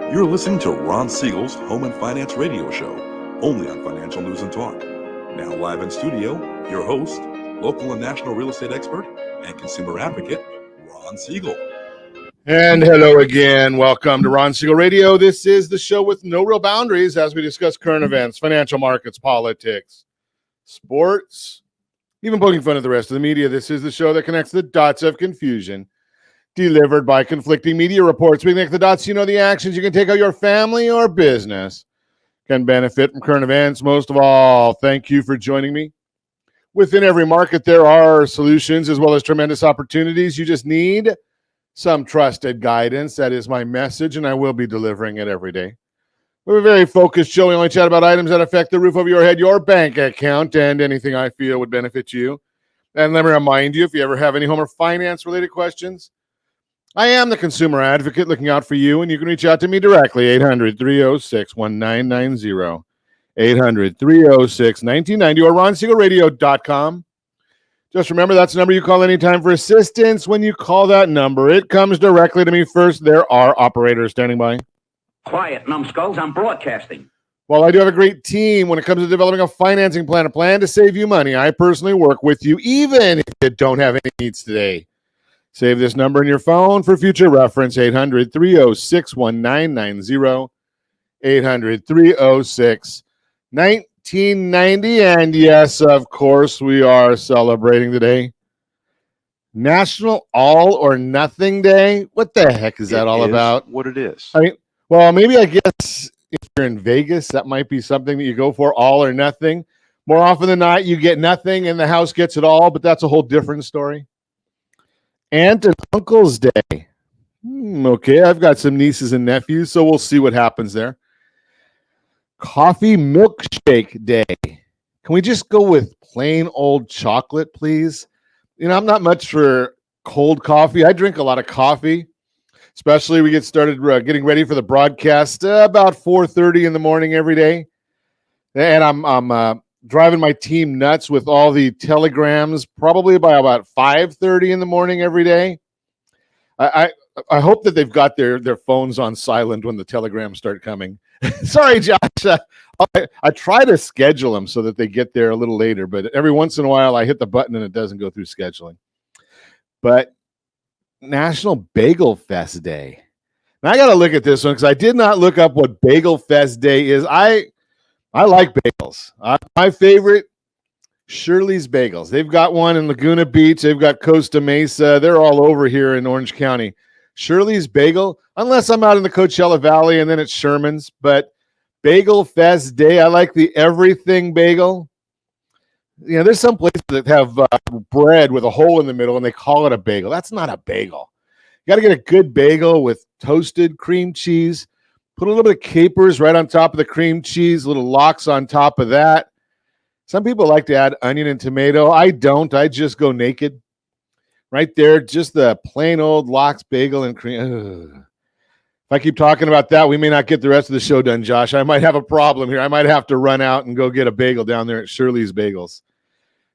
You're listening to Ron Siegel's Home and Finance Radio Show, only on Financial News and Talk. Now live in studio, your host, local and national real estate expert and consumer advocate, Ron Siegel. And hello again. Welcome to Ron Siegel Radio. This is the show with no real boundaries as we discuss current events, financial markets, politics, sports, even poking fun at the rest of the media. This is the show that connects the dots of confusion delivered by conflicting media reports. We connect the dots, you know the actions you can take out your family or business can benefit from current events. Most of all, thank you for joining me. Within every market, there are solutions as well as tremendous opportunities. You just need some trusted guidance. That is my message, and I will be delivering it every day. We're a very focused show. We only chat about items that affect the roof over your head, your bank account, and anything I feel would benefit you. And let me remind you, if you ever have any home or finance-related questions, I am the consumer advocate looking out for you, and you can reach out to me directly, 800-306-1990, 800-306-1990, or ronsiegelradio.com. Just remember, that's the number you call anytime for assistance. When you call that number, it comes directly to me first. There are operators standing by. Quiet, numbskulls, I'm broadcasting. Well, I do have a great team when it comes to developing a financing plan, a plan to save you money. I personally work with you, even if you don't have any needs today. Save this number in your phone for future reference, 800-306-1990, 800-306-1990. And yes, of course, we are celebrating today National All or Nothing Day. What the heck is that all about? What it is. I mean, well, maybe I guess if you're in Vegas, that might be something that you go for, all or nothing. More often than not, you get nothing and the house gets it all, but that's a whole different story. Aunt and Uncle's Day. Okay, I've got some nieces and nephews, so we'll see what happens there. Coffee Milkshake Day. Can we just go with plain old chocolate, please? You know, I'm not much for cold coffee. I drink a lot of coffee, especially we get started getting ready for the broadcast about 4:30 in the morning every day. And I'm driving my team nuts with all the telegrams, probably by about 5:30 in the morning every day. I hope that they've got their phones on silent when the telegrams start coming. Sorry, Josh. I try to schedule them so that they get there a little later, but every once in a while I hit the button and it doesn't go through scheduling. But National Bagel Fest Day. Now I got to look at this one because I did not look up what Bagel Fest Day is. I like bagels. My favorite, Shirley's Bagels. They've got one in Laguna Beach. They've got Costa Mesa. They're all over here in Orange County. Shirley's Bagel, unless I'm out in the Coachella Valley and then it's Sherman's. But Bagel Fest Day, I like the everything bagel. You know, there's some places that have bread with a hole in the middle and they call it a bagel. That's not a bagel. You got to get a good bagel with toasted cream cheese. Put a little bit of capers right on top of the cream cheese, little lox on top of that. Some people like to add onion and tomato. I don't. I just go naked. Right there, just the plain old lox bagel and cream. Ugh. If I keep talking about that, we may not get the rest of the show done, Josh. I might have a problem here. I might have to run out and go get a bagel down there at Shirley's Bagels.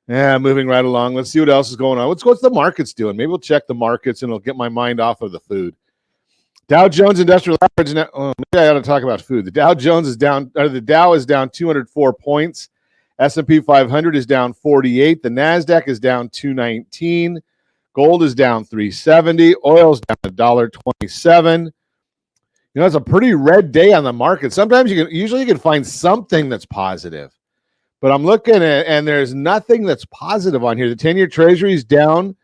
Yeah, moving right along. Let's see what else is going on. What's the markets doing? Maybe we'll check the markets and it'll get my mind off of the food. Dow Jones Industrial Average. Maybe I got to talk about food. The Dow Jones is down. The Dow is down 204 points. S&P 500 is down 48. The Nasdaq is down 219. Gold is down 370. Oil's down $1.27. You know, it's a pretty red day on the market. Sometimes you can find something that's positive, but I'm looking at and there's nothing that's positive on here. The 10-year Treasury is down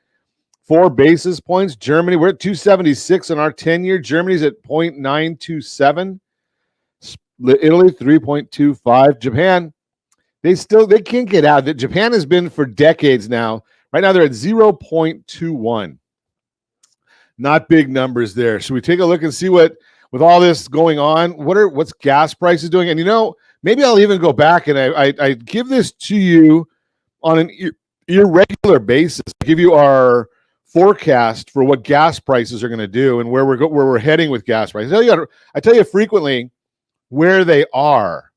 4 basis points. Germany, we're at 276 on our 10-year. Germany's at 0.927. Italy, 3.25. Japan, they can't get out. Japan has been for decades now. Right now they're at 0.21. Not big numbers there. Should we take a look and see what, with all this going on, what's gas prices doing? And you know, maybe I'll even go back and I give this to you on an irregular basis. I give you our forecast for what gas prices are going to do and where we're heading with gas prices. I tell you frequently where they are.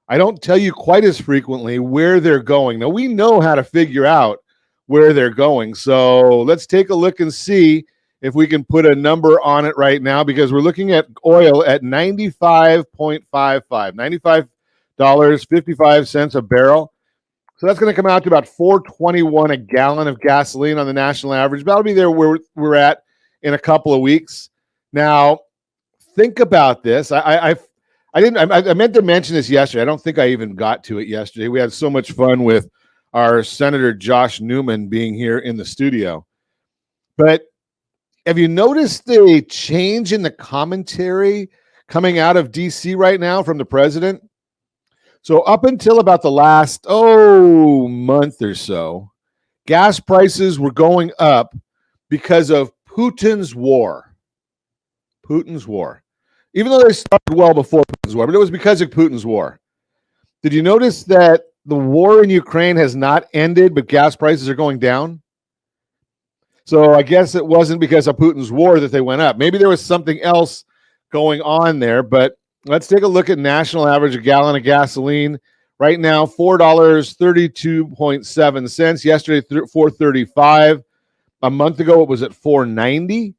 I don't tell you quite as frequently where they're going. Now, we know how to figure out where they're going. So let's take a look and see if we can put a number on it right now, because we're looking at oil at 95.55, $95.55 a barrel. So that's going to come out to about $4.21 a gallon of gasoline on the national average. That'll be there where we're at in a couple of weeks. Now, think about this. I meant to mention this yesterday. I don't think I even got to it yesterday. We had so much fun with our Senator Josh Newman being here in the studio. But have you noticed the change in the commentary coming out of D.C. right now from the president? So up until about the last, month or so, gas prices were going up because of Putin's war. Putin's war. Even though they started well before Putin's war, but it was because of Putin's war. Did you notice that the war in Ukraine has not ended, but gas prices are going down? So I guess it wasn't because of Putin's war that they went up. Maybe there was something else going on there, but let's take a look at national average, a gallon of gasoline. Right now, $4.32.7. Yesterday, $4.35. A month ago, it was at $4.90.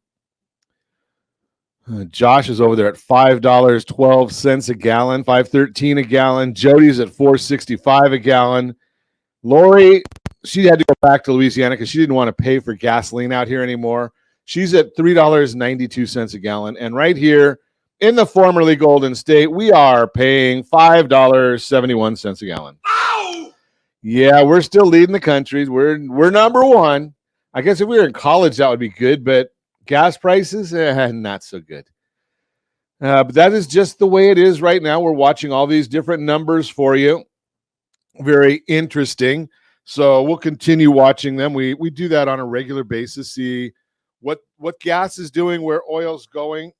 Josh is over there at $5.12 a gallon, $5.13 a gallon. Jody's at $4.65 a gallon. Lori, she had to go back to Louisiana because she didn't want to pay for gasoline out here anymore. She's at $3.92 a gallon. And right here in the formerly Golden State, we are paying $5.71 a gallon. Ow! Yeah, we're still leading the country. We're number one. I guess if we were in college, that would be good, but gas prices, not so good. But that is just the way it is right now. We're watching all these different numbers for you. Very interesting. So we'll continue watching them. We do that on a regular basis, see what gas is doing, where oil's going.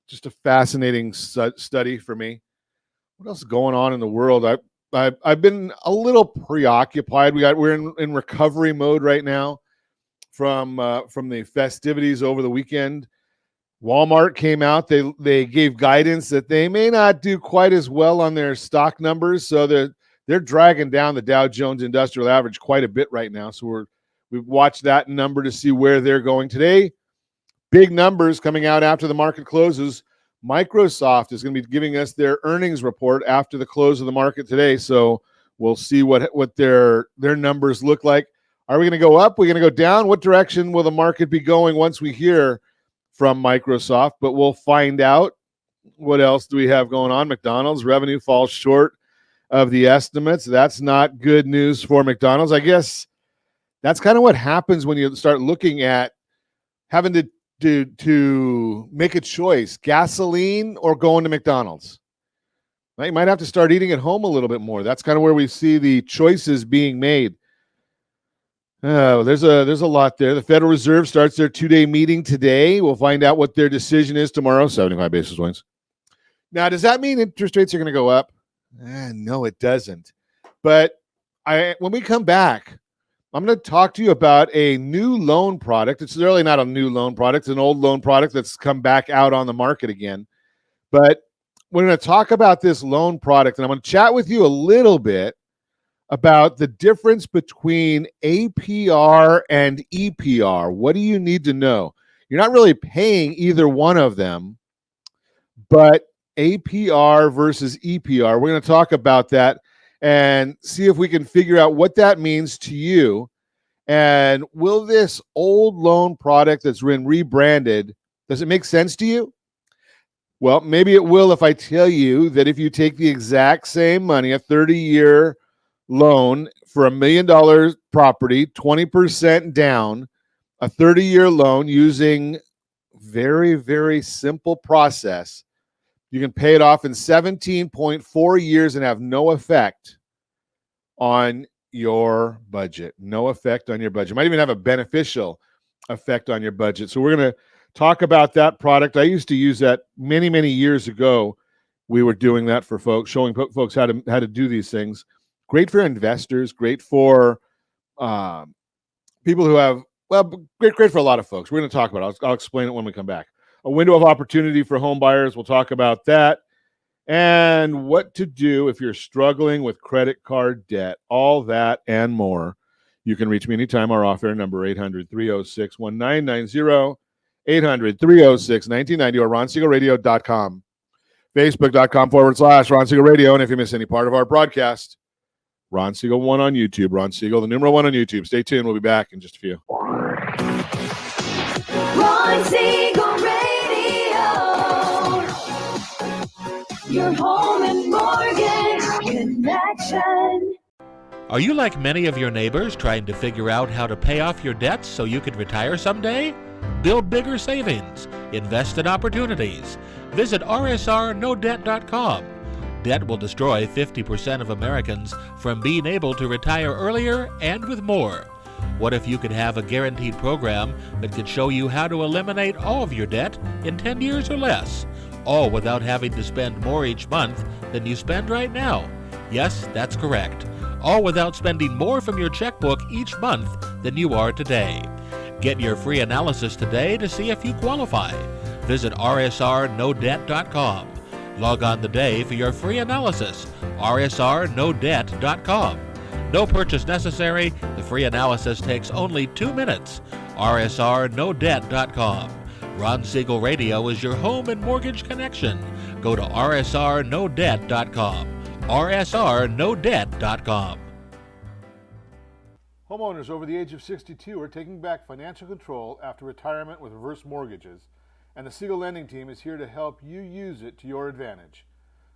Just a fascinating study for me. What else is going on in the world? I've been a little preoccupied. We're in recovery mode right now from the festivities over the weekend. Walmart came out. They gave guidance that they may not do quite as well on their stock numbers, so they're dragging down the Dow Jones Industrial Average quite a bit right now. So we've watched that number to see where they're going today. Big numbers coming out after the market closes. Microsoft is going to be giving us their earnings report after the close of the market today. So we'll see what their numbers look like. Are we going to go up? Are we going to go down? What direction will the market be going once we hear from Microsoft? But we'll find out. What else do we have going on? McDonald's revenue falls short of the estimates. That's not good news for McDonald's. I guess that's kind of what happens when you start looking at having to make a choice, gasoline or going to McDonald's. You might have to start eating at home a little bit more. That's kind of where we see the choices being made. There's a lot there. The Federal Reserve starts their 2-day meeting today. We'll find out what their decision is tomorrow, 75 basis points. Now, does that mean interest rates are going to go up? No, it doesn't. But when we come back, I'm going to talk to you about a new loan product. It's really not a new loan product. It's an old loan product that's come back out on the market again. But we're going to talk about this loan product, and I'm going to chat with you a little bit about the difference between APR and EPR. What do you need to know? You're not really paying either one of them, but APR versus EPR. We're going to talk about that and see if we can figure out what that means to you. And will this old loan product that's been rebranded, does it make sense to you? Well, maybe it will if I tell you that if you take the exact same money, a 30-year loan for $1 million property, 20% down, a 30-year loan using very, very simple process, you can pay it off in 17.4 years and have no effect on your budget. No effect on your budget. Might even have a beneficial effect on your budget. So we're going to talk about that product. I used to use that many, many years ago. We were doing that for folks, showing folks how to do these things. Great for investors, great for people who have, great for a lot of folks. We're going to talk about it. I'll explain it when we come back. A window of opportunity for home buyers. We'll talk about that. And what to do if you're struggling with credit card debt. All that and more. You can reach me anytime. Our off-air number, 800-306-1990. 800-306-1990 or ronsiegelradio.com. Facebook.com/Ron Siegel Radio. And if you miss any part of our broadcast, Ron Siegel 1 on YouTube. Ron Siegel, the numeral 1 on YouTube. Stay tuned. We'll be back in just a few. Ron Siegel Radio. Your home and mortgage connection. Are you like many of your neighbors trying to figure out how to pay off your debts so you can retire someday? Build bigger savings. Invest in opportunities. Visit rsrnodebt.com. Debt will destroy 50% of Americans from being able to retire earlier and with more. What if you could have a guaranteed program that could show you how to eliminate all of your debt in 10 years or less, all without having to spend more each month than you spend right now? Yes, that's correct. All without spending more from your checkbook each month than you are today. Get your free analysis today to see if you qualify. Visit rsrnodebt.com. Log on today for your free analysis, rsrnodebt.com. No purchase necessary. The free analysis takes only 2 minutes. rsrnodebt.com. Ron Siegel Radio is your home and mortgage connection. Go to rsrnodebt.com. rsrnodebt.com. Homeowners over the age of 62 are taking back financial control after retirement with reverse mortgages, and the Siegel Lending Team is here to help you use it to your advantage.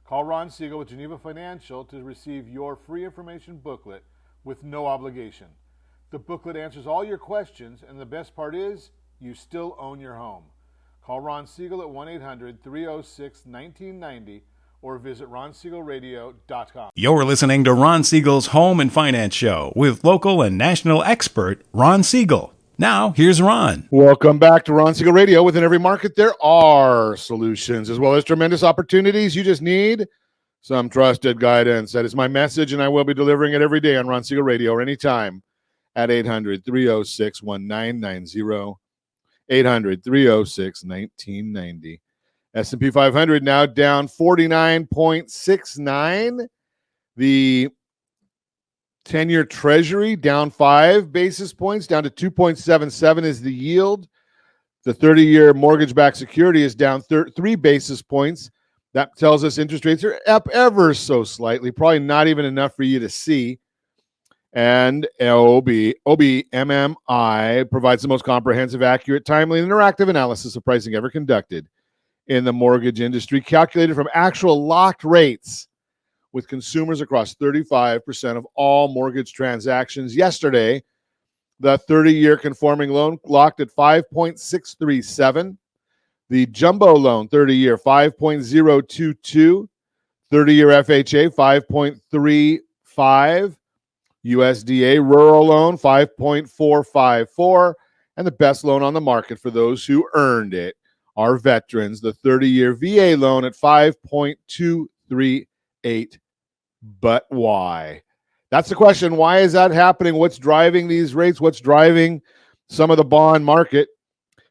Call Ron Siegel with Geneva Financial to receive your free information booklet with no obligation. The booklet answers all your questions, and the best part is, you still own your home. Call Ron Siegel at 1-800-306-1990 or visit ronsiegelradio.com. You're listening to Ron Siegel's Home and Finance Show with local and national expert Ron Siegel. Now, here's Ron. Welcome back to Ron Siegel Radio. Within every market, there are solutions as well as tremendous opportunities. You just need some trusted guidance. That is my message, and I will be delivering it every day on Ron Siegel Radio or anytime at 800-306-1990, 800-306-1990. S&P 500 now down 49.69. The 10-year Treasury down 5 basis points, down to 2.77 is the yield. The 30-year mortgage-backed security is down 3 basis points. That tells us interest rates are up ever so slightly, probably not even enough for you to see. And OBMMI provides the most comprehensive, accurate, timely, and interactive analysis of pricing ever conducted in the mortgage industry, calculated from actual locked rates with consumers across 35% of all mortgage transactions. Yesterday, the 30-year conforming loan locked at 5.637. The jumbo loan, 30-year, 5.022. 30-year FHA, 5.35. USDA rural loan, 5.454. And the best loan on the market for those who earned it are veterans, the 30-year VA loan at 5.238. But why? That's the question. Why is that happening? What's driving these rates? What's driving some of the bond market?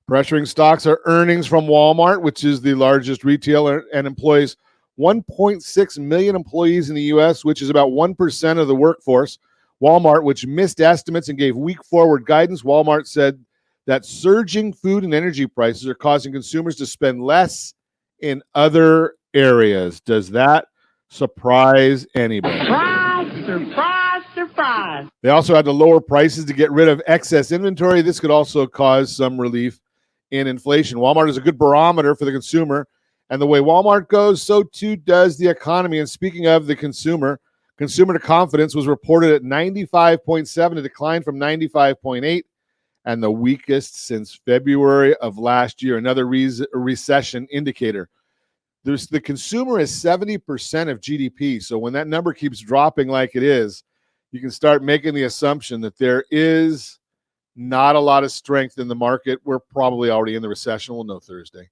Pressuring stocks are earnings from Walmart, which is the largest retailer and employs 1.6 million employees in the U.S., which is about 1% of the workforce. Walmart, which missed estimates and gave week forward guidance, Walmart said that surging food and energy prices are causing consumers to spend less in other areas. Does that surprise anybody? Surprise, surprise, surprise. They also had to lower prices to get rid of excess inventory. This could also cause some relief in inflation. Walmart is a good barometer for the consumer, and the way Walmart goes, so too does the economy. And speaking of the consumer confidence was reported at 95.7, a decline from 95.8, and the weakest since February of last year. Another recession indicator. The consumer is 70% of GDP. So when that number keeps dropping like it is, you can start making the assumption that there is not a lot of strength in the market. We're probably already in the recession. We'll know Thursday.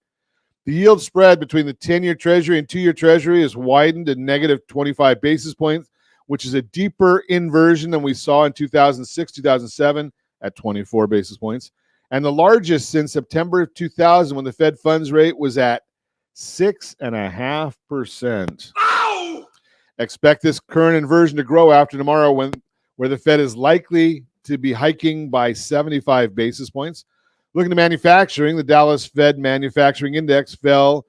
The yield spread between the 10-year Treasury and 2-year Treasury is widened to negative 25 basis points, which is a deeper inversion than we saw in 2006, 2007 at 24 basis points, and the largest since September of 2000 when the Fed funds rate was at 6.5%. Expect this current inversion to grow after tomorrow where the Fed is likely to be hiking by 75 basis points. Looking to manufacturing, the Dallas Fed Manufacturing Index fell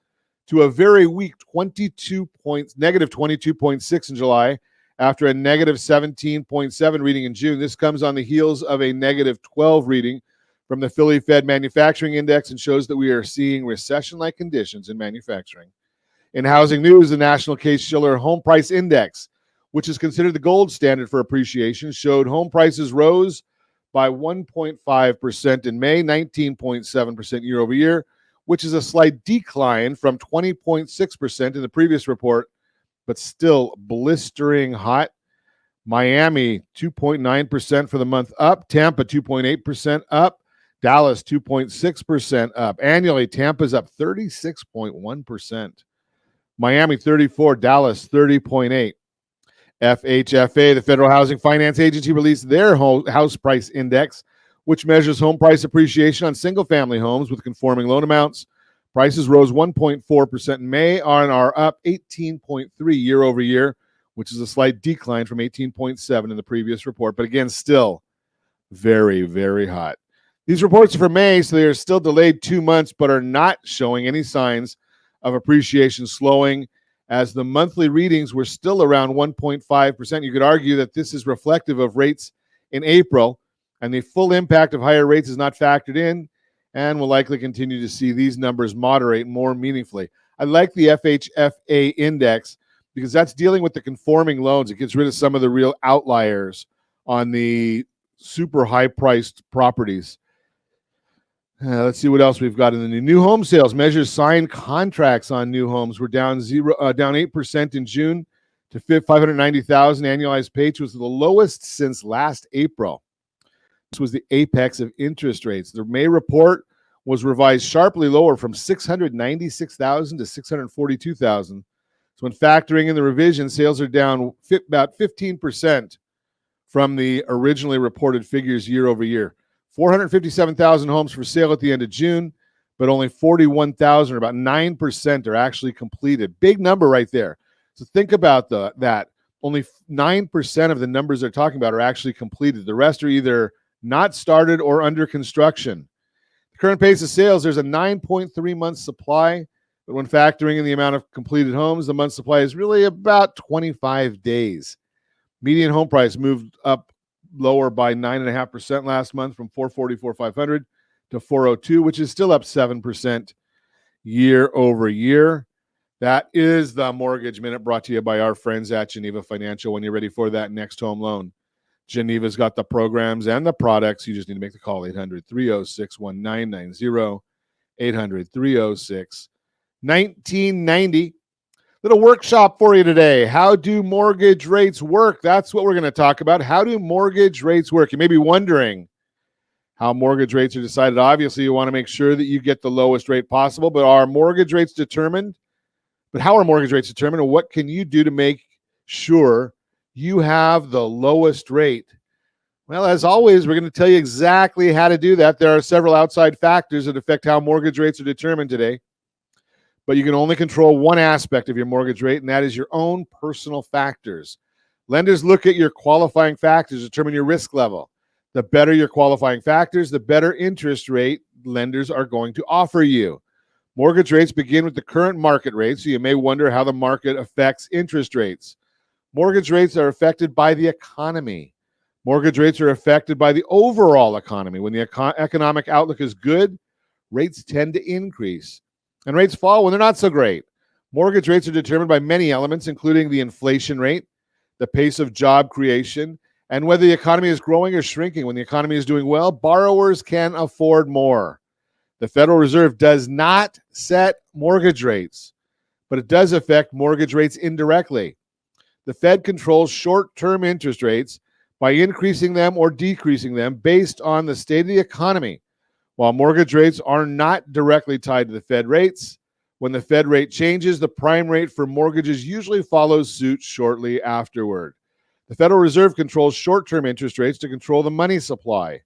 to a very weak negative 22.6 in July after a negative 17.7 reading in June. This comes on the heels of a negative 12 reading from the Philly Fed Manufacturing Index and shows that we are seeing recession-like conditions in manufacturing. In housing news, the National Case-Shiller Home Price Index, which is considered the gold standard for appreciation, showed home prices rose by 1.5% in May, 19.7% year over year, which is a slight decline from 20.6% in the previous report, but still blistering hot. Miami, 2.9% for the month up. Tampa, 2.8% up. Dallas, 2.6% up. Annually, Tampa's up 36.1%. Miami, 34. Dallas, 30.8. FHFA, the Federal Housing Finance Agency, released their house price index, which measures home price appreciation on single-family homes with conforming loan amounts. Prices rose 1.4% in May and are up 18.3 year over year, which is a slight decline from 18.7 in the previous report, but again, still very, very hot. These reports are for May, so they are still delayed 2 months, but are not showing any signs of appreciation slowing, as the monthly readings were still around 1.5%. You could argue that this is reflective of rates in April, and the full impact of higher rates is not factored in, and will likely continue to see these numbers moderate more meaningfully. I like the FHFA index because that's dealing with the conforming loans. It gets rid of some of the real outliers on the super high-priced properties. Let's see what else we've got in the new home sales. Measures signed contracts on new homes were down 8% in June to 590,000. Annualized pace was the lowest since last April. This was the apex of interest rates. The May report was revised sharply lower from 696,000 to 642,000. So when factoring in the revision, sales are down about 15% from the originally reported figures year over year. 457,000 homes for sale at the end of June, but only 41,000, or about 9%, are actually completed. Big number right there. So think about that. Only 9% of the numbers they're talking about are actually completed. The rest are either not started or under construction. The current pace of sales, there's a 9.3 month supply, but when factoring in the amount of completed homes, the month supply is really about 25 days. Median home price moved up lower by 9.5% last month from $444,500 to $402,000, which is still up 7% year over year. That is the Mortgage Minute, brought to you by our friends at Geneva Financial. When you're ready for that next home loan, Geneva's got the programs and the products. You just need to make the call, 800-306-1990, 800-306-1990. Little workshop for you today. How do mortgage rates work? That's what we're going to talk about. How do mortgage rates work? You may be wondering how mortgage rates are decided. Obviously, you want to make sure that you get the lowest rate possible, but are mortgage rates determined? But how are mortgage rates determined, and what can you do to make sure you have the lowest rate? Well, as always, we're going to tell you exactly how to do that. There are several outside factors that affect how mortgage rates are determined today, but you can only control one aspect of your mortgage rate, and that is your own personal factors. Lenders look at your qualifying factors to determine your risk level. The better your qualifying factors, the better interest rate lenders are going to offer you. Mortgage rates begin with the current market rate, so you may wonder how the market affects interest rates. Mortgage rates are affected by the economy. Mortgage rates are affected by the overall economy. When the economic outlook is good, rates tend to increase, and rates fall when they're not so great. Mortgage rates are determined by many elements, including the inflation rate, the pace of job creation, and whether the economy is growing or shrinking. When the economy is doing well, borrowers can afford more. The Federal Reserve does not set mortgage rates, but it does affect mortgage rates indirectly. The Fed controls short-term interest rates by increasing them or decreasing them based on the state of the economy. While mortgage rates are not directly tied to the Fed rates, when the Fed rate changes, the prime rate for mortgages usually follows suit shortly afterward. The Federal Reserve controls short-term interest rates to control the money supply.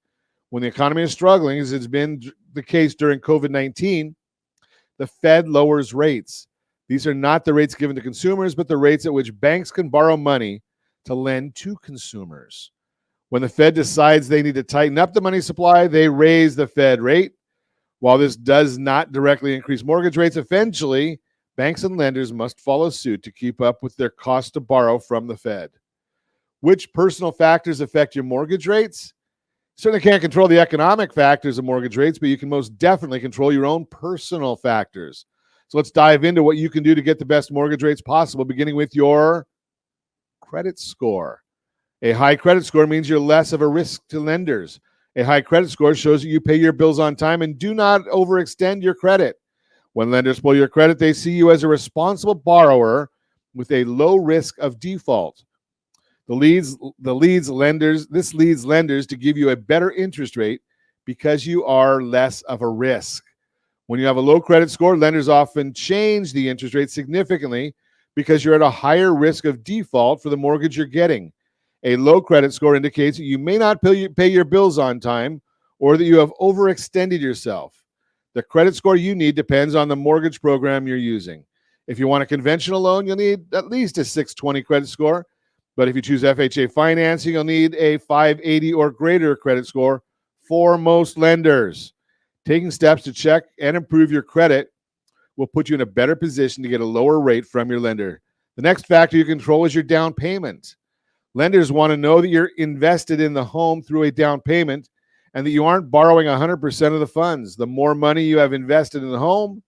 When the economy is struggling, as it's been the case during COVID-19, the Fed lowers rates. These are not the rates given to consumers, but the rates at which banks can borrow money to lend to consumers. When the Fed decides they need to tighten up the money supply, they raise the Fed rate. While this does not directly increase mortgage rates, eventually banks and lenders must follow suit to keep up with their cost to borrow from the Fed. Which personal factors affect your mortgage rates? Certainly can't control the economic factors of mortgage rates, but you can most definitely control your own personal factors. So let's dive into what you can do to get the best mortgage rates possible, beginning with your credit score. A high credit score means you're less of a risk to lenders. A high credit score shows that you pay your bills on time and do not overextend your credit. When lenders pull your credit, they see you as a responsible borrower with a low risk of default. This leads lenders to give you a better interest rate because you are less of a risk. When you have a low credit score, lenders often change the interest rate significantly because you're at a higher risk of default for the mortgage you're getting. A low credit score indicates that you may not pay your bills on time or that you have overextended yourself. The credit score you need depends on the mortgage program you're using. If you want a conventional loan, you'll need at least a 620 credit score. But if you choose FHA financing, you'll need a 580 or greater credit score for most lenders. Taking steps to check and improve your credit will put you in a better position to get a lower rate from your lender. The next factor you control is your down payment. Lenders want to know that you're invested in the home through a down payment and that you aren't borrowing 100% of the funds. The more money you have invested in the home,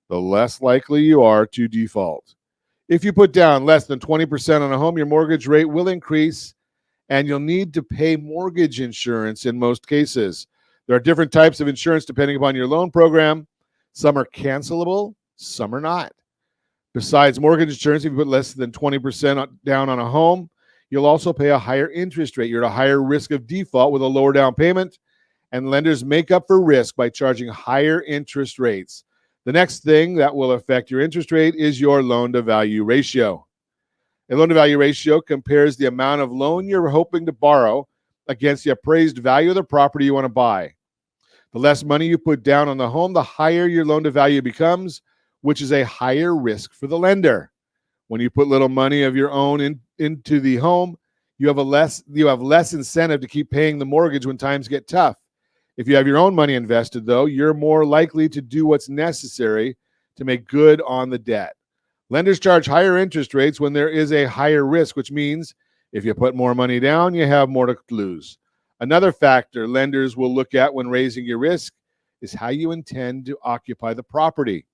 the less likely you are to default. If you put down less than 20% on a home, your mortgage rate will increase and you'll need to pay mortgage insurance in most cases. There are different types of insurance depending upon your loan program. Some are cancelable, some are not. Besides mortgage insurance, if you put less than 20% down on a home, you'll also pay a higher interest rate. You're at a higher risk of default with a lower down payment, and lenders make up for risk by charging higher interest rates. The next thing that will affect your interest rate is your loan-to-value ratio. A loan-to-value ratio compares the amount of loan you're hoping to borrow against the appraised value of the property you want to buy. The less money you put down on the home, the higher your loan-to-value becomes, which is a higher risk for the lender. When you put little money of your own into the home, you have less incentive to keep paying the mortgage when times get tough. If you have your own money invested, though, you're more likely to do what's necessary to make good on the debt. Lenders charge higher interest rates when there is a higher risk, which means if you put more money down, you have more to lose. Another factor lenders will look at when raising your risk is how you intend to occupy the property.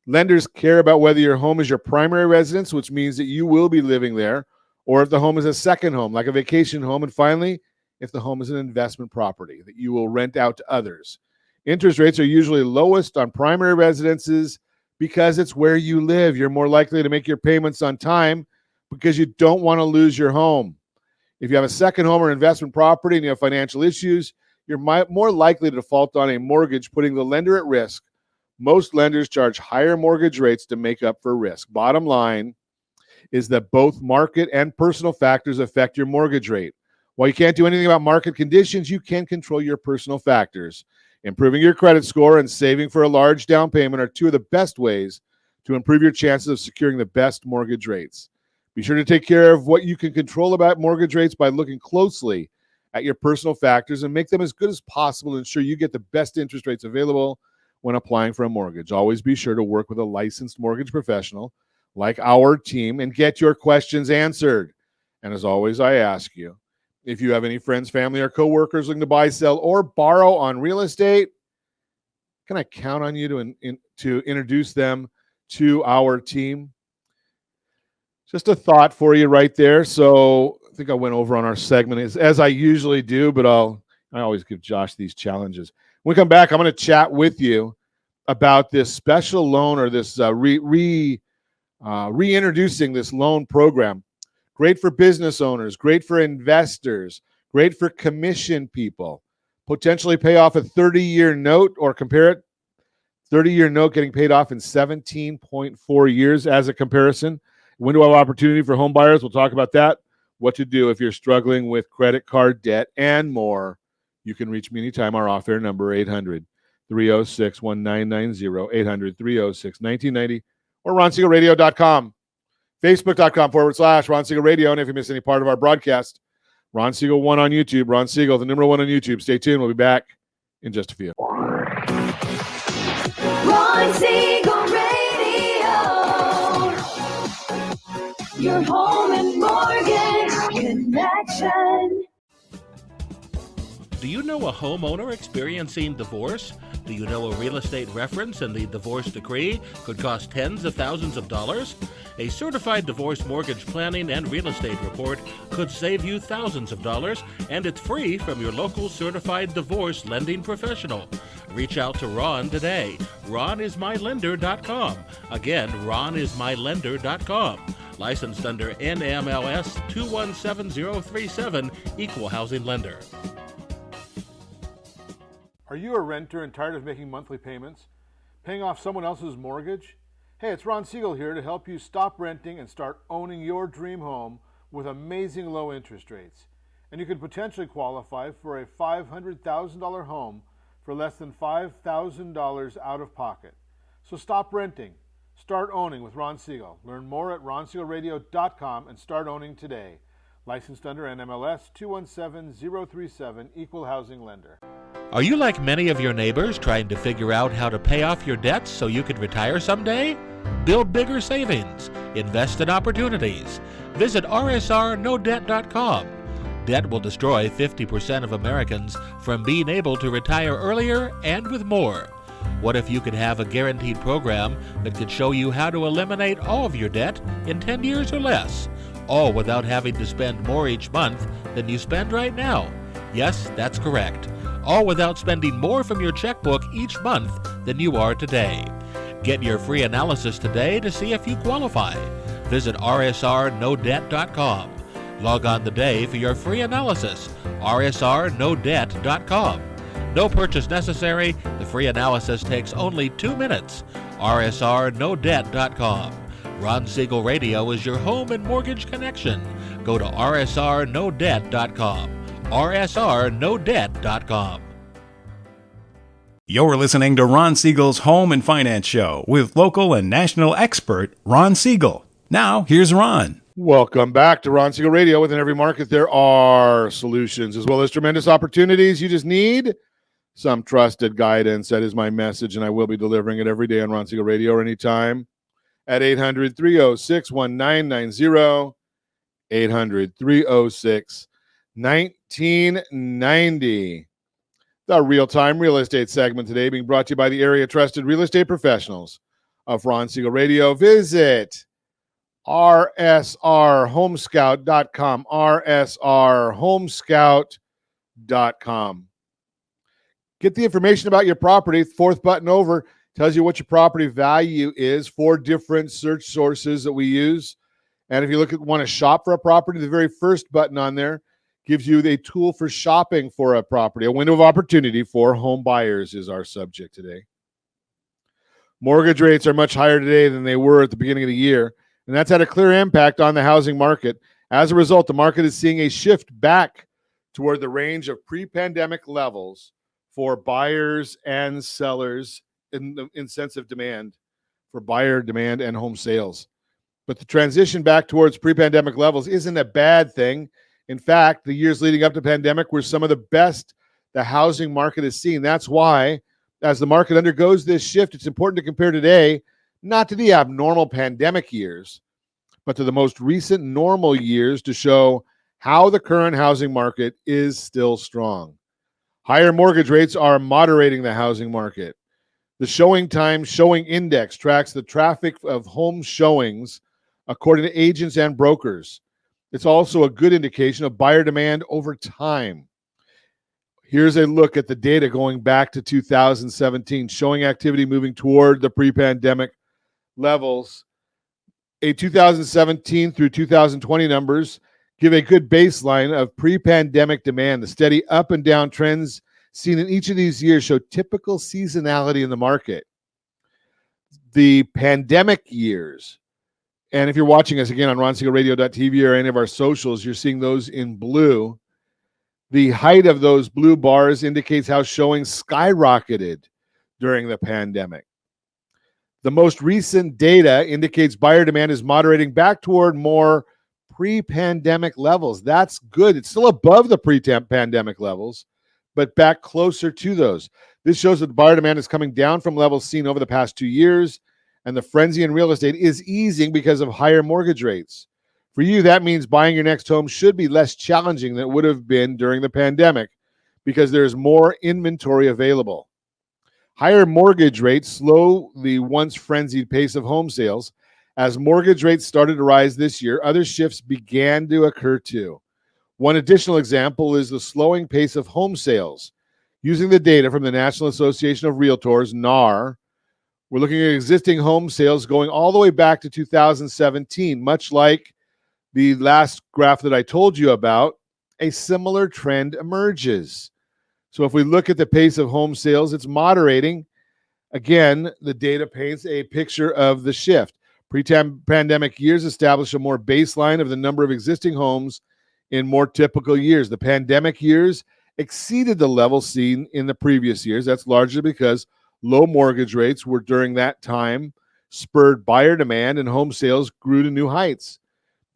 Lenders care about whether your home is your primary residence, which means that you will be living there, or if the home is a second home, like a vacation home. And finally, if the home is an investment property that you will rent out to others. Interest rates are usually lowest on primary residences because it's where you live. You're more likely to make your payments on time because you don't want to lose your home. If you have a second home or investment property and you have financial issues, you're more likely to default on a mortgage, putting the lender at risk. Most lenders charge higher mortgage rates to make up for risk. Bottom line is that both market and personal factors affect your mortgage rate. While you can't do anything about market conditions, you can control your personal factors. Improving your credit score and saving for a large down payment are two of the best ways to improve your chances of securing the best mortgage rates. Be sure to take care of what you can control about mortgage rates by looking closely at your personal factors and make them as good as possible to ensure you get the best interest rates available when applying for a mortgage. Always be sure to work with a licensed mortgage professional like our team and get your questions answered. And as always, I ask you, if you have any friends, family, or coworkers looking to buy, sell, or borrow on real estate, can I count on you to introduce them to our team? Just a thought for you right there. So I think I went over on our segment as I usually do, but I always give Josh these challenges. When we come back, I'm going to chat with you about this special loan or this reintroducing this loan program. Great for business owners, great for investors, great for commission people. Potentially pay off a 30-year note or compare it. 30-year note getting paid off in 17.4 years as a comparison. Window of opportunity for home buyers. We'll talk about that. What to do if you're struggling with credit card debt and more. You can reach me anytime. Our off-air number, 800-306-1990, 800-306-1990, or RonSiegelRadio.com. Facebook.com/Ron Siegel Radio. And if you miss any part of our broadcast, Ron Siegel 1 on YouTube. Ron Siegel, the number 1 on YouTube. Stay tuned. We'll be back in just a few. Your home and mortgage connection. Do you know a homeowner experiencing divorce? Do you know a real estate reference in the divorce decree could cost tens of thousands of dollars? A certified divorce mortgage planning and real estate report could save you thousands of dollars, and it's free from your local certified divorce lending professional. Reach out to Ron today. RonIsMyLender.com. Again, RonIsMyLender.com. Licensed under NMLS 217037, Equal Housing Lender. Are you a renter and tired of making monthly payments? Paying off someone else's mortgage? Hey, it's Ron Siegel here to help you stop renting and start owning your dream home with amazing low interest rates. And you could potentially qualify for a $500,000 home for less than $5,000 out of pocket. So stop renting. Start owning with Ron Siegel. Learn more at ronsiegelradio.com and start owning today. Licensed under NMLS 217037, Equal Housing Lender. Are you like many of your neighbors trying to figure out how to pay off your debts so you could retire someday? Build bigger savings. Invest in opportunities. Visit rsrnodebt.com. Debt will destroy 50% of Americans from being able to retire earlier and with more. What if you could have a guaranteed program that could show you how to eliminate all of your debt in 10 years or less, all without having to spend more each month than you spend right now? Yes, that's correct. All without spending more from your checkbook each month than you are today. Get your free analysis today to see if you qualify. Visit rsrnodebt.com. Log on today for your free analysis, rsrnodebt.com. No purchase necessary. The free analysis takes only 2 minutes. rsrnodebt.com. Ron Siegel Radio is your home and mortgage connection. Go to rsrnodebt.com. rsrnodebt.com. You're listening to Ron Siegel's Home and Finance Show with local and national expert Ron Siegel. Now, here's Ron. Welcome back to Ron Siegel Radio. Within every market, there are solutions as well as tremendous opportunities. You just need some trusted guidance. That is my message, and I will be delivering it every day on Ron Siegel Radio or anytime at 800-306-1990, 800-306-1990. The real-time real estate segment today being brought to you by the area trusted real estate professionals of Ron Siegel Radio. Visit rsrhomescout.com, rsrhomescout.com. Get the information about your property. Fourth button over tells you what your property value is. 4 different search sources that we use. And if you want to shop for a property, the very first button on there gives you a tool for shopping for a property. A window of opportunity for home buyers is our subject today. Mortgage rates are much higher today than they were at the beginning of the year, and that's had a clear impact on the housing market. As a result, the market is seeing a shift back toward the range of pre-pandemic levels for buyers and sellers in the sense of demand, for buyer demand and home sales. But the transition back towards pre-pandemic levels isn't a bad thing. In fact, the years leading up to pandemic were some of the best the housing market has seen. That's why, as the market undergoes this shift, it's important to compare today not to the abnormal pandemic years, but to the most recent normal years to show how the current housing market is still strong. Higher mortgage rates are moderating the housing market. The showing time showing index tracks the traffic of home showings according to agents and brokers. It's also a good indication of buyer demand over time. Here's a look at the data going back to 2017, showing activity moving toward the pre-pandemic levels. A 2017 through 2020 numbers give a good baseline of pre-pandemic demand. The steady up and down trends seen in each of these years show typical seasonality in the market. The pandemic years, and if you're watching us again on ronsiegelradio.tv or any of our socials, you're seeing those in blue. The height of those blue bars indicates how showings skyrocketed during the pandemic. The most recent data indicates buyer demand is moderating back toward more pre-pandemic levels. That's good. It's still above the pre-pandemic levels, but back closer to those. This shows that buyer demand is coming down from levels seen over the past 2 years, and the frenzy in real estate is easing because of higher mortgage rates. For you, that means buying your next home should be less challenging than it would have been during the pandemic because there's more inventory available. Higher mortgage rates slow the once frenzied pace of home sales. As mortgage rates started to rise this year, other shifts began to occur too. One additional example is the slowing pace of home sales. Using the data from the National Association of Realtors, NAR, we're looking at existing home sales going all the way back to 2017, much like the last graph that I told you about. A similar trend emerges. So if we look at the pace of home sales, it's moderating. Again, the data paints a picture of the shift. Pre-pandemic years established a more baseline of the number of existing homes in more typical years. The pandemic years exceeded the level seen in the previous years. That's largely because low mortgage rates were during that time spurred buyer demand and home sales grew to new heights.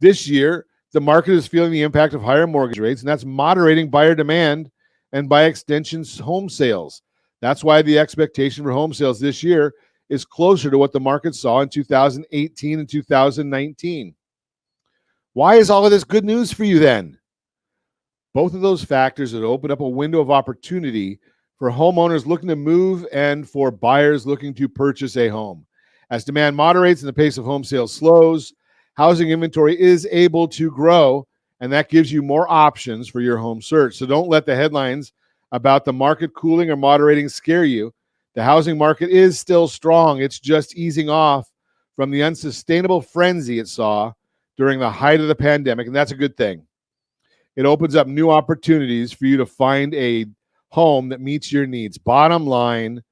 This year, the market is feeling the impact of higher mortgage rates, and that's moderating buyer demand and by extension, home sales. That's why the expectation for home sales this year is closer to what the market saw in 2018 and 2019. Why is all of this good news for you then? Both of those factors that open up a window of opportunity for homeowners looking to move and for buyers looking to purchase a home. As demand moderates and the pace of home sales slows, housing inventory is able to grow, and that gives you more options for your home search. So don't let the headlines about the market cooling or moderating scare you. The housing market is still strong. It's just easing off from the unsustainable frenzy it saw during the height of the pandemic, and that's a good thing. It opens up new opportunities for you to find a home that meets your needs. Bottom line,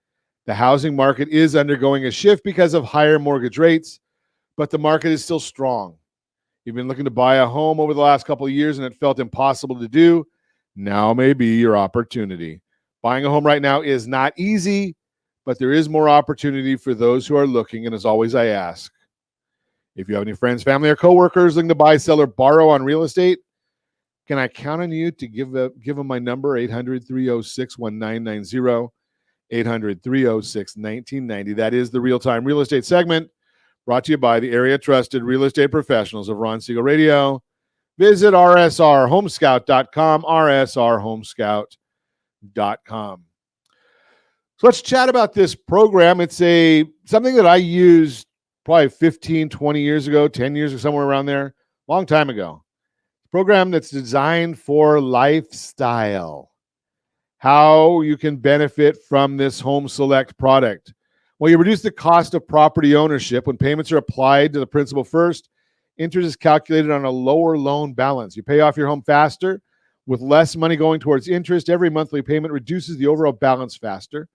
the housing market is undergoing a shift because of higher mortgage rates, but the market is still strong. You've been looking to buy a home over the last couple of years and it felt impossible to do. Now may be your opportunity. Buying a home right now is not easy, but there is more opportunity for those who are looking. And as always, I ask, if you have any friends, family, or coworkers looking to buy, sell, or borrow on real estate, can I count on you to give them my number, 800-306-1990, 800-306-1990. That is the real-time real estate segment brought to you by the area-trusted real estate professionals of Ron Siegel Radio. Visit rsrhomescout.com, rsrhomescout.com. So let's chat about this program. It's something that I used probably 15, 20 years ago, 10 years or somewhere around there, long time ago. Program that's designed for lifestyle. How you can benefit from this Home Select product. Well, you reduce the cost of property ownership when payments are applied to the principal first. Interest is calculated on a lower loan balance. You pay off your home faster with less money going towards interest. Every monthly payment reduces the overall balance faster.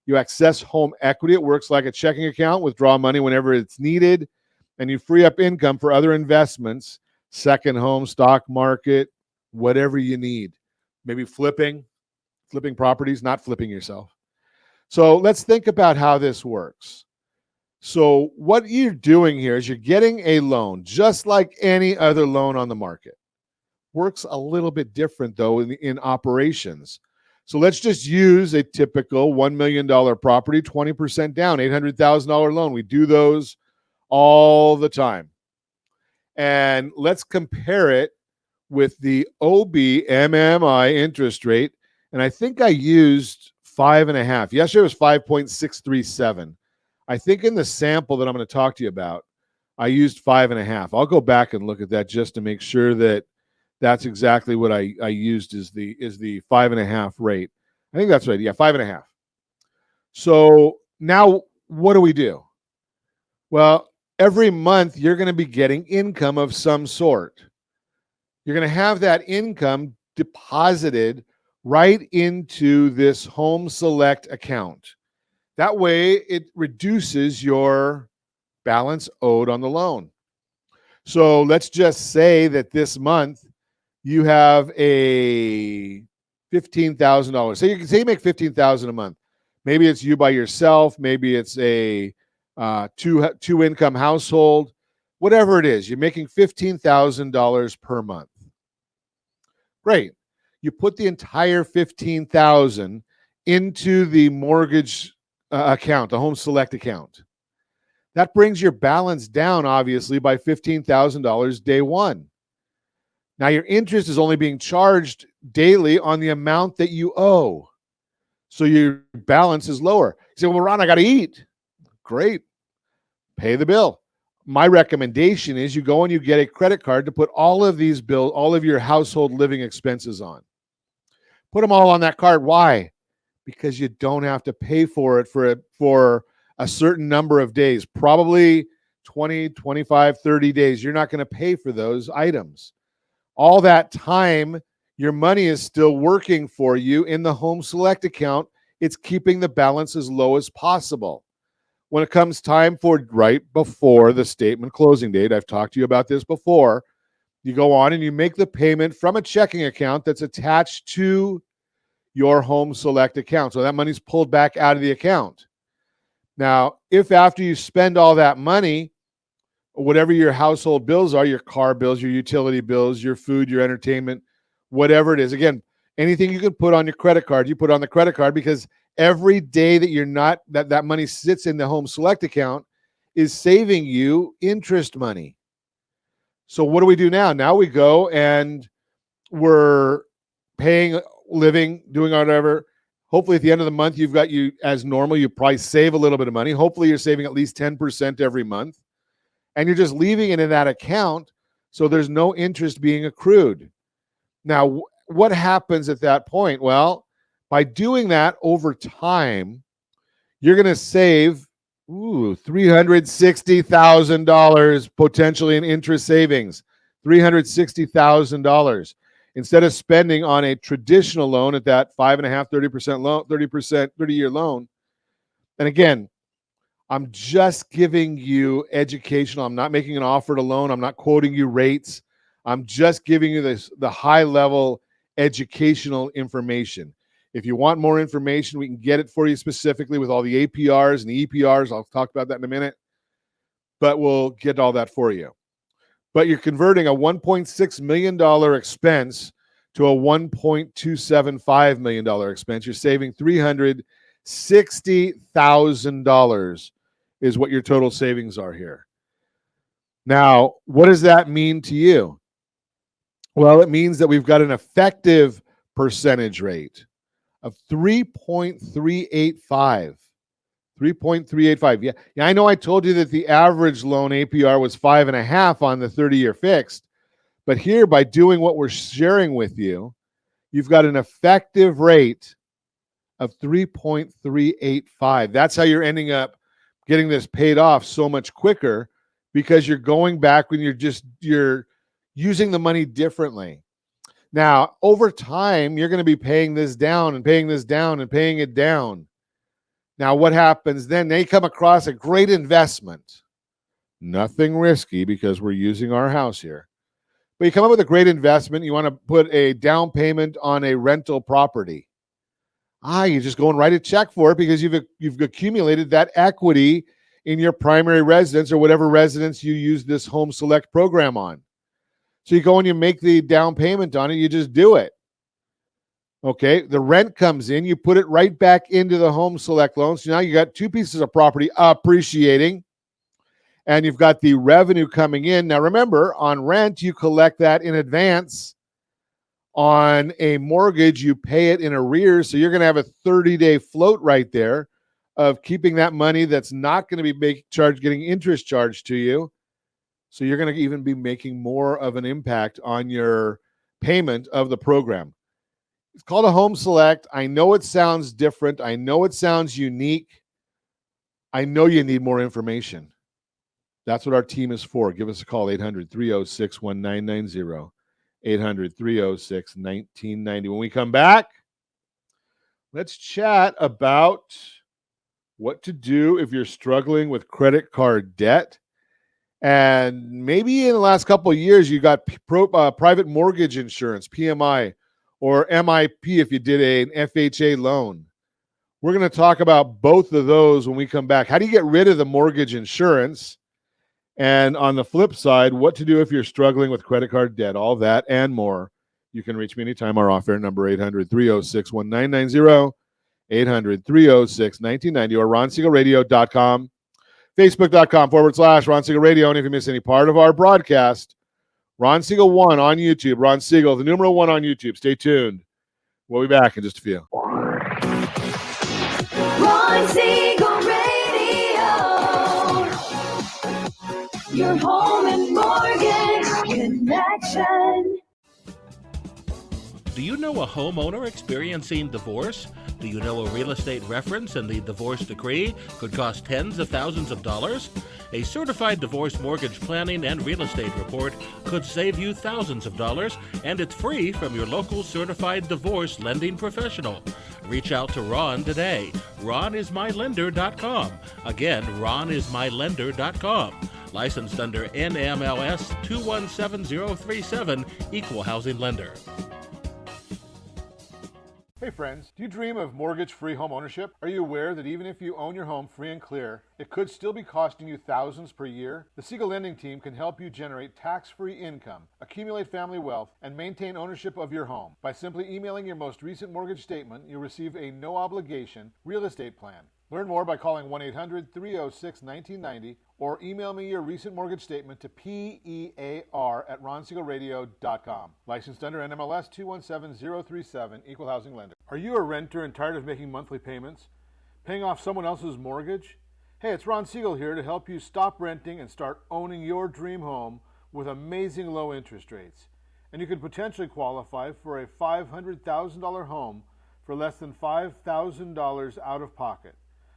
You access home equity. It works like a checking account. Withdraw money whenever it's needed, and you free up income for other investments, second home, stock market, whatever you need. Maybe flipping properties, not flipping yourself. So let's think about how this works. So what you're doing here is you're getting a loan just like any other loan on the market. Works a little bit different, though, in operations. So let's just use a typical $1 million property, 20% down, $800,000 loan. We do those all the time. And let's compare it with the OBMMI interest rate. And I think I used 5.5. Yesterday was 5.637. I think in the sample that I'm going to talk to you about, I used 5.5. I'll go back and look at that just to make sure that that's exactly what I used is the 5.5 rate. I think that's right. Yeah, 5.5. So now what do? Well, every month you're going to be getting income of some sort. You're going to have that income deposited right into this Home Select account. That way it reduces your balance owed on the loan. So let's just say that this month you have a $15,000. So you can say you make $15,000 a month. Maybe it's you by yourself. Maybe it's a two income household. Whatever it is, you're making $15,000 per month. Great. You put the entire $15,000 into the mortgage account, the Home Select account. That brings your balance down, obviously, by $15,000 day one. Now, your interest is only being charged daily on the amount that you owe. So your balance is lower. You say, well, Ron, I got to eat. Great. Pay the bill. My recommendation is you go and you get a credit card to put all of these bills, all of your household living expenses on. Put them all on that card. Why? Because you don't have to pay for it for a certain number of days, probably 20, 25, 30 days. You're not going to pay for those items. All that time, your money is still working for you in the Home Select account. It's keeping the balance as low as possible. When it comes time for right before the statement closing date, I've talked to you about this before, you go on and you make the payment from a checking account that's attached to your Home Select account. So that money's pulled back out of the account. Now, if after you spend all that money, whatever your household bills are, your car bills, your utility bills, your food, your entertainment, whatever it is, again, anything you can put on your credit card, you put on the credit card, because every day that you're not, that money sits in the Home Select account is saving you interest money. So what do we do now? Now we go and we're paying, living, doing whatever. Hopefully at the end of the month, you've got, you as normal, you probably save a little bit of money. Hopefully you're saving at least 10% every month. And you're just leaving it in that account, so there's no interest being accrued. Now, what happens at that point? Well, by doing that over time, you're going to save $360,000 potentially in interest savings. $360,000 instead of spending on a traditional loan at that 5.5%, 30% loan, 30%, 30-year loan. And again, I'm just giving you educational. I'm not making an offer to loan. I'm not quoting you rates. I'm just giving you the high-level educational information. If you want more information, we can get it for you specifically with all the APRs and the EPRs. I'll talk about that in a minute. But we'll get all that for you. But you're converting a $1.6 million expense to a $1.275 million expense. You're saving $360,000 is what your total savings are here. Now, what does that mean to you? Well, it means that we've got an effective percentage rate of 3.385. 3.385. Yeah, I know I told you that the average loan APR was 5.5 on the 30-year fixed, but here, by doing what we're sharing with you, you've got an effective rate of 3.385. That's how you're ending up getting this paid off so much quicker, because you're going back when you're using the money differently. Now, over time, you're going to be paying this down and paying this down and paying it down. Now, what happens then? They come across a great investment. Nothing risky because we're using our house here. But you come up with a great investment. You want to put a down payment on a rental property. You just go and write a check for it because you've accumulated that equity in your primary residence or whatever residence you use this Home Select program on. So you go and you make the down payment on it. You just do it. Okay, the rent comes in. You put it right back into the Home Select loan. So now you got two pieces of property appreciating, and you've got the revenue coming in. Now remember, on rent, you collect that in advance. On a mortgage, you pay it in arrears. So you're going to have a 30-day float right there of keeping that money that's not going to be getting interest charged to you. So you're going to even be making more of an impact on your payment of the program. It's called a Home Select. I know it sounds different. I know it sounds unique. I know you need more information. That's what our team is for. Give us a call, 800-306-1990, 800-306-1990. When we come back, let's chat about what to do if you're struggling with credit card debt. And maybe in the last couple of years, you got private mortgage insurance, PMI, or MIP if you did an FHA loan. We're going to talk about both of those when we come back. How do you get rid of the mortgage insurance? And on the flip side, what to do if you're struggling with credit card debt, all that and more. You can reach me anytime. Our off-air number, 800-306-1990, 800-306-1990, or RonSiegelRadio.com. Facebook.com/Ron Siegel Radio. And if you miss any part of our broadcast, Ron Siegel 1 on YouTube. Ron Siegel, the numeral 1 on YouTube. Stay tuned. We'll be back in just a few. Ron Siegel Radio. Your home and mortgage connection. Do you know a homeowner experiencing divorce? Do you know a real estate reference and the divorce decree could cost tens of thousands of dollars? A certified divorce mortgage planning and real estate report could save you thousands of dollars, and it's free from your local certified divorce lending professional. Reach out to Ron today. RonIsMyLender.com. Again, RonIsMyLender.com. Licensed under NMLS 217037, Equal Housing Lender. Hey friends, do you dream of mortgage-free home ownership? Are you aware that even if you own your home free and clear, it could still be costing you thousands per year? The Siegel Lending Team can help you generate tax-free income, accumulate family wealth, and maintain ownership of your home. By simply emailing your most recent mortgage statement, you'll receive a no-obligation real estate plan. Learn more by calling 1-800-306-1990 or email me your recent mortgage statement to PEAR@RonSiegelRadio.com. Licensed under NMLS 217037, Equal Housing Lender. Are you a renter and tired of making monthly payments? Paying off someone else's mortgage? Hey, it's Ron Siegel here to help you stop renting and start owning your dream home with amazing low interest rates. And you could potentially qualify for a $500,000 home for less than $5,000 out of pocket.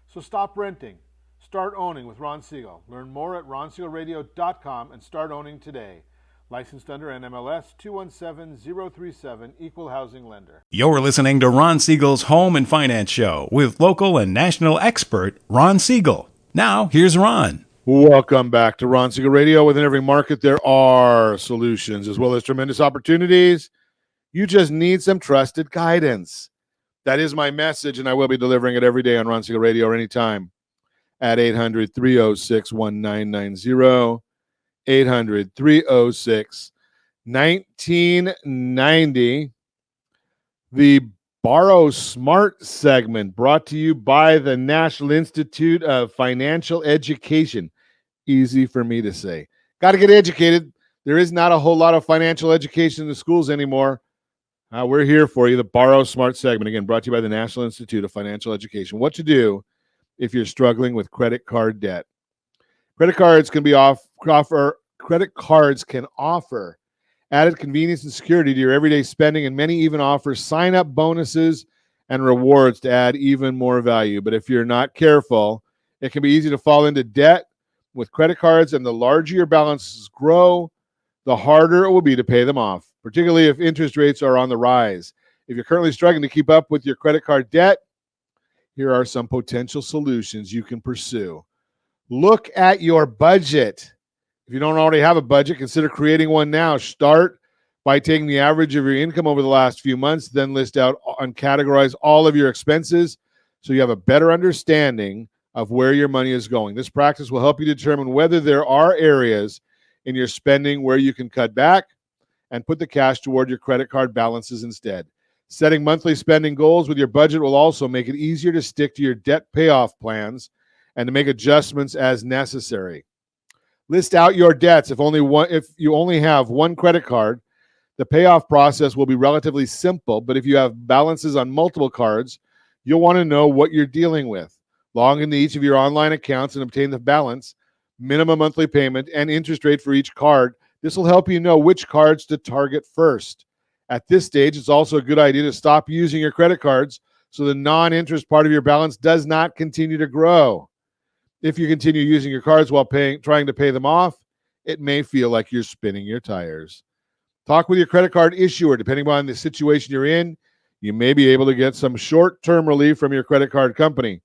So stop renting. Start owning with Ron Siegel. Learn more at RonSiegelRadio.com and start owning today. Licensed under NMLS 217037, Equal Housing Lender. You're listening to Ron Siegel's Home and Finance Show with local and national expert Ron Siegel. Now, here's Ron. Welcome back to Ron Siegel Radio. Within every market, there are solutions as well as tremendous opportunities. You just need some trusted guidance. That is my message, and I will be delivering it every day on Ron Siegel Radio or anytime at 800-306-1990, 800-306-1990. The Borrow Smart segment brought to you by the National Institute of Financial Education. Easy for me to say. Got to get educated. There is not a whole lot of financial education in the schools anymore. We're here for you, the Borrow Smart segment, again, brought to you by the National Institute of Financial Education. What to do if you're struggling with credit card debt. Credit cards can offer added convenience and security to your everyday spending, and many even offer sign-up bonuses and rewards to add even more value. But if you're not careful, it can be easy to fall into debt with credit cards, and the larger your balances grow, the harder it will be to pay them off, particularly if interest rates are on the rise. If you're currently struggling to keep up with your credit card debt, here are some potential solutions you can pursue. Look at your budget. If you don't already have a budget, consider creating one now. Start by taking the average of your income over the last few months, then list out and categorize all of your expenses so you have a better understanding of where your money is going. This practice will help you determine whether there are areas in your spending where you can cut back and put the cash toward your credit card balances instead. Setting monthly spending goals with your budget will also make it easier to stick to your debt payoff plans and to make adjustments as necessary. List out your debts. If you only have one credit card, the payoff process will be relatively simple, but if you have balances on multiple cards, you'll want to know what you're dealing with. Log into each of your online accounts and obtain the balance, minimum monthly payment, and interest rate for each card. This will help you know which cards to target first. At this stage, it's also a good idea to stop using your credit cards so the non-interest part of your balance does not continue to grow. If you continue using your cards while trying to pay them off, it may feel like you're spinning your tires. Talk with your credit card issuer. Depending on the situation you're in, you may be able to get some short-term relief from your credit card company.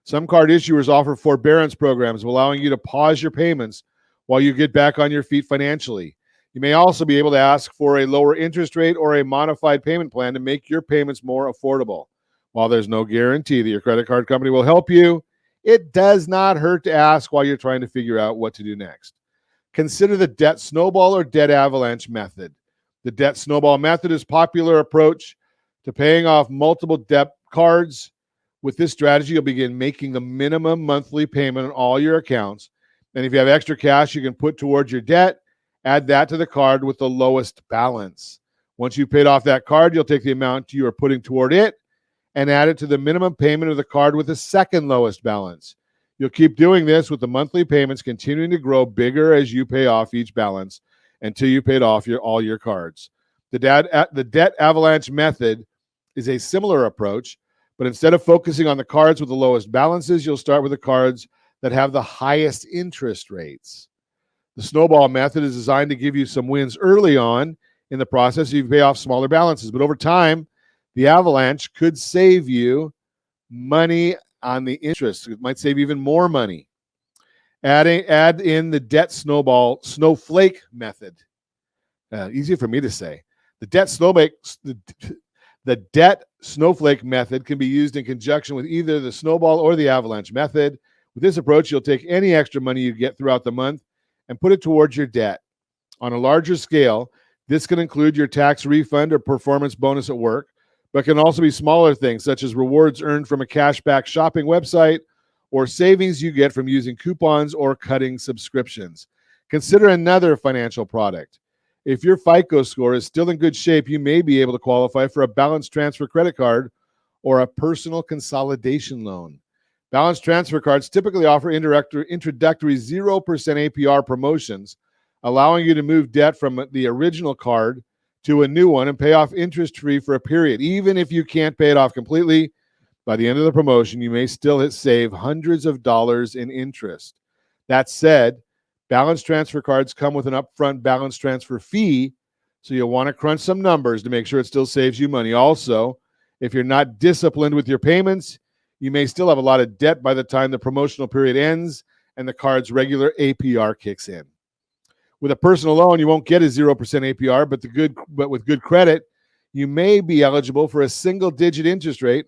Some card issuers offer forbearance programs, allowing you to pause your payments while you get back on your feet financially. You may also be able to ask for a lower interest rate or a modified payment plan to make your payments more affordable. While there's no guarantee that your credit card company will help you, it does not hurt to ask while you're trying to figure out what to do next. Consider the debt snowball or debt avalanche method. The debt snowball method is a popular approach to paying off multiple debt cards With this strategy, you'll begin making the minimum monthly payment on all your accounts. And if you have extra cash, you can put towards your debt, add that to the card with the lowest balance. Once you've paid off that card, you'll take the amount you are putting toward it and add it to the minimum payment of the card with the second lowest balance. You'll keep doing this with the monthly payments continuing to grow bigger as you pay off each balance until you paid off all your cards. The debt avalanche method is a similar approach, but instead of focusing on the cards with the lowest balances, you'll start with the cards that have the highest interest rates. The snowball method is designed to give you some wins early on in the process so you pay off smaller balances, but over time, the avalanche could save you money on the interest. It might save even more money. Add in the debt snowflake method. Easier for me to say. The debt snowflake method can be used in conjunction with either the snowball or the avalanche method. With this approach, you'll take any extra money you get throughout the month and put it towards your debt. On a larger scale, this can include your tax refund or performance bonus at work, but can also be smaller things such as rewards earned from a cashback shopping website or savings you get from using coupons or cutting subscriptions. Consider another financial product. If your FICO score is still in good shape, you may be able to qualify for a balance transfer credit card or a personal consolidation loan. Balance transfer cards typically offer introductory 0% APR promotions, allowing you to move debt from the original card to a new one and pay off interest-free for a period. Even if you can't pay it off completely, by the end of the promotion, you may still save hundreds of dollars in interest. That said, balance transfer cards come with an upfront balance transfer fee, so you'll want to crunch some numbers to make sure it still saves you money. Also, if you're not disciplined with your payments, you may still have a lot of debt by the time the promotional period ends and the card's regular APR kicks in. With a personal loan, you won't get a 0% APR, but with good credit, you may be eligible for a single-digit interest rate.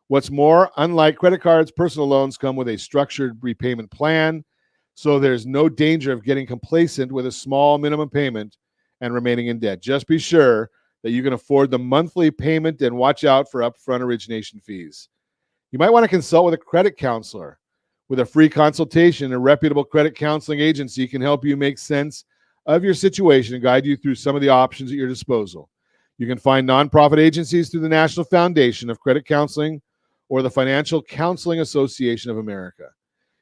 What's more, unlike credit cards, personal loans come with a structured repayment plan, so there's no danger of getting complacent with a small minimum payment and remaining in debt. Just be sure that you can afford the monthly payment and watch out for upfront origination fees. You might want to consult with a credit counselor. With a free consultation, a reputable credit counseling agency can help you make sense of your situation and guide you through some of the options at your disposal. You can find nonprofit agencies through the National Foundation of Credit Counseling or the Financial Counseling Association of America.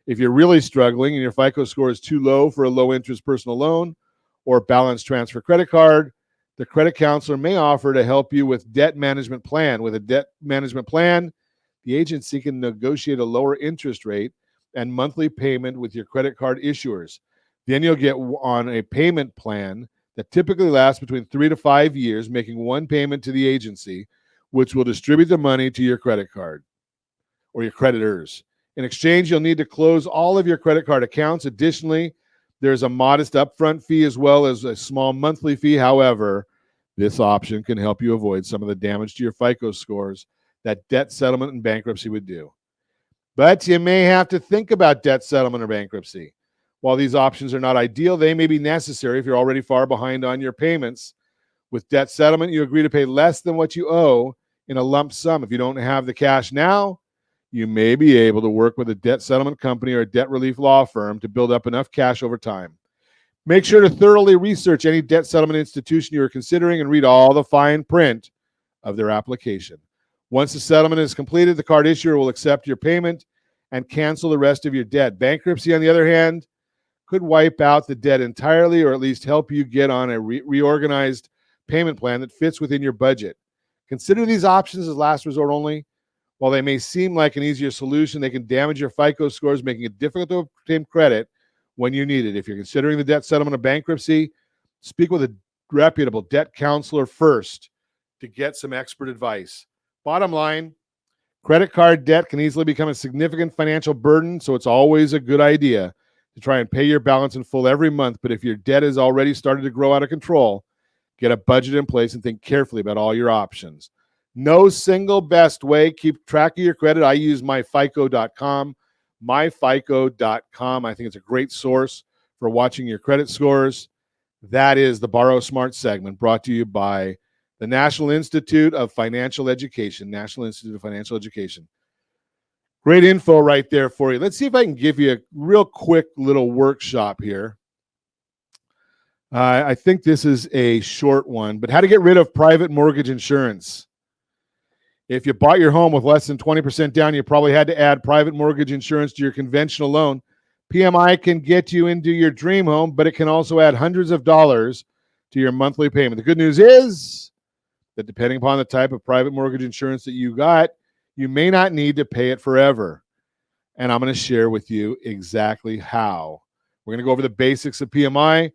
If you're really struggling and your FICO score is too low for a low-interest personal loan or balance transfer credit card, the credit counselor may offer to help you with debt management plan. With a debt management plan, the agency can negotiate a lower interest rate and monthly payment with your credit card issuers. Then you'll get on a payment plan that typically lasts between 3 to 5 years, making one payment to the agency, which will distribute the money to your credit card or your creditors. In exchange, you'll need to close all of your credit card accounts. Additionally, there's a modest upfront fee as well as a small monthly fee. However, this option can help you avoid some of the damage to your FICO scores that debt settlement and bankruptcy would do. But you may have to think about debt settlement or bankruptcy. While these options are not ideal, they may be necessary if you're already far behind on your payments. With debt settlement, you agree to pay less than what you owe in a lump sum. If you don't have the cash now, you may be able to work with a debt settlement company or a debt relief law firm to build up enough cash over time. Make sure to thoroughly research any debt settlement institution you are considering and read all the fine print of their application. Once the settlement is completed, the card issuer will accept your payment and cancel the rest of your debt. Bankruptcy, on the other hand, could wipe out the debt entirely or at least help you get on a reorganized payment plan that fits within your budget. Consider these options as last resort only. While they may seem like an easier solution, they can damage your FICO scores, making it difficult to obtain credit when you need it. If you're considering the debt settlement of bankruptcy, speak with a reputable debt counselor first to get some expert advice. Bottom line, credit card debt can easily become a significant financial burden, so it's always a good idea to try and pay your balance in full every month. But if your debt has already started to grow out of control, get a budget in place and think carefully about all your options. No single best way. Keep track of your credit. I use myfico.com. Myfico.com. I think it's a great source for watching your credit scores. That is the Borrow Smart segment brought to you by the National Institute of Financial Education. National Institute of Financial Education. Great info right there for you. Let's see if I can give you a real quick little workshop here. I think this is a short one, but how to get rid of private mortgage insurance. If you bought your home with less than 20% down, you probably had to add private mortgage insurance to your conventional loan. PMI can get you into your dream home, but it can also add hundreds of dollars to your monthly payment. The good news is that depending upon the type of private mortgage insurance that you got, you may not need to pay it forever. And I'm going to share with you exactly how. We're going to go over the basics of PMI,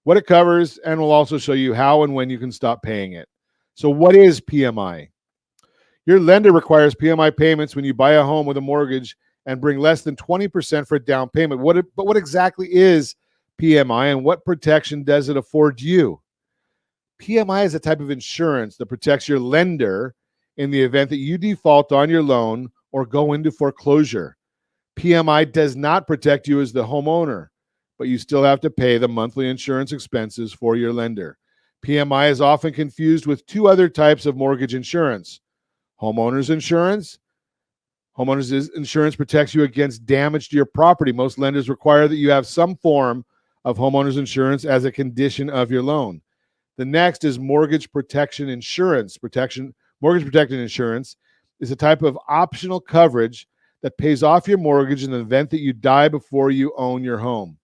what it covers, and we'll also show you how and when you can stop paying it. So what is PMI? Your lender requires PMI payments when you buy a home with a mortgage and bring less than 20% for a down payment. But what exactly is PMI and what protection does it afford you? PMI is a type of insurance that protects your lender in the event that you default on your loan or go into foreclosure. PMI does not protect you as the homeowner, but you still have to pay the monthly insurance expenses for your lender. PMI is often confused with two other types of mortgage insurance. Homeowners insurance. Homeowners insurance protects you against damage to your property. Most lenders require that you have some form of homeowners insurance as a condition of your loan. The next is mortgage protection insurance. Mortgage protection insurance is a type of optional coverage that pays off your mortgage in the event that you die before you own your home.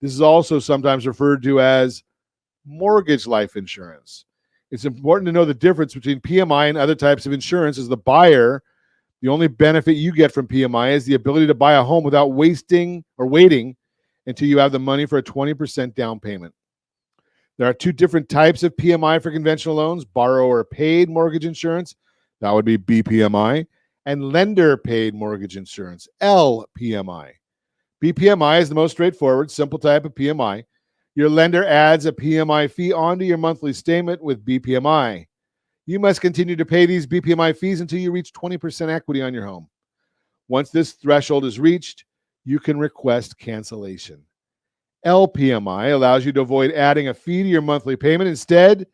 This is also sometimes referred to as mortgage life insurance. It's important to know the difference between PMI and other types of insurance. As the buyer, the only benefit you get from PMI is the ability to buy a home without waiting until you have the money for a 20% down payment. There are two different types of PMI for conventional loans: borrower paid mortgage insurance, that would be BPMI, and lender paid mortgage insurance, LPMI. BPMI is the most straightforward, simple type of PMI. Your lender adds a PMI fee onto your monthly statement with BPMI. You must continue to pay these BPMI fees until you reach 20% equity on your home. Once this threshold is reached, you can request cancellation. LPMI allows you to avoid adding a fee to your monthly payment. Instead,